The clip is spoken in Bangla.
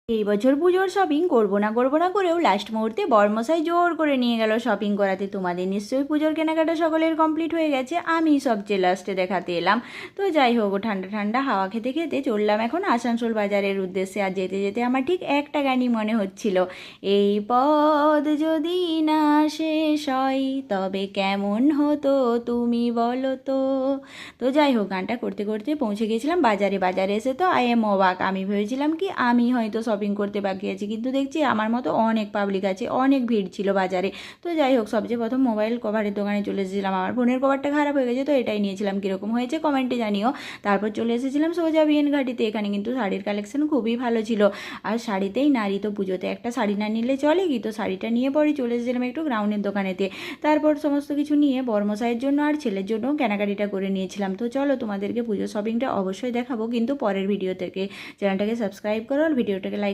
এই বছর পুজোর শপিং করবো না করেও লাস্ট মুহূর্তে বরমশাই জোর করে নিয়ে গেল শপিং করাতে। তোমাদের নিশ্চয়ই পুজোর কেনাকাটা সকলের কমপ্লিট হয়ে গেছে, আমি সবচেয়ে লাস্টে দেখাতে এলাম। তো যাই হোক, ঠান্ডা ঠান্ডা হাওয়া খেতে খেতে চললাম এখন আসানসোল বাজারের উদ্দেশ্যে। আর যেতে যেতে আমার ঠিক একটা গানই মনে হচ্ছিল, এই পথ যদি না শেষ হয় তবে কেমন হতো তুমি বলো তো। তো যাই হোক, গানটা করতে করতে পৌঁছে গেছিলাম বাজারে। বাজারে এসে তো আই এম অবাক, আমি ভেবেছিলাম কি আমি হয়তো শপিং করতে বাকি আছি, কিন্তু দেখছি আমার মতো অনেক পাবলিক আছে, অনেক ভিড় ছিল বাজারে। তো যাই হোক, সবচেয়ে প্রথম মোবাইল কভারের দোকানে চলে এসেছিলাম। আমার ফোনের কভারটা খারাপ হয়ে গেছে, তো এটাই নিয়েছিলাম, কীরকম হয়েছে কমেন্টে জানিও। তারপর চলে এসেছিলাম সোজা বিএন ঘাটিতে। এখানে কিন্তু শাড়ির কালেকশন খুবই ভালো ছিল। আর শাড়িতেই নারী, তো পুজোতে একটা শাড়ি না নিলে চলে কি, তো শাড়িটা নিয়ে পরেই চলে এসেছিলাম একটু গ্রাউন্ডের দোকানেতে। তারপর সমস্ত কিছু নিয়ে বর্মশাইয়ের জন্য আর ছেলের জন্য কেনাকাটিটা করে নিয়েছিলাম। তো চলো, তোমাদেরকে পুজো শপিংটা অবশ্যই দেখাবো, কিন্তু পরের ভিডিও থেকে। চ্যানেলটাকে সাবস্ক্রাইব করো আর ভিডিওটাকে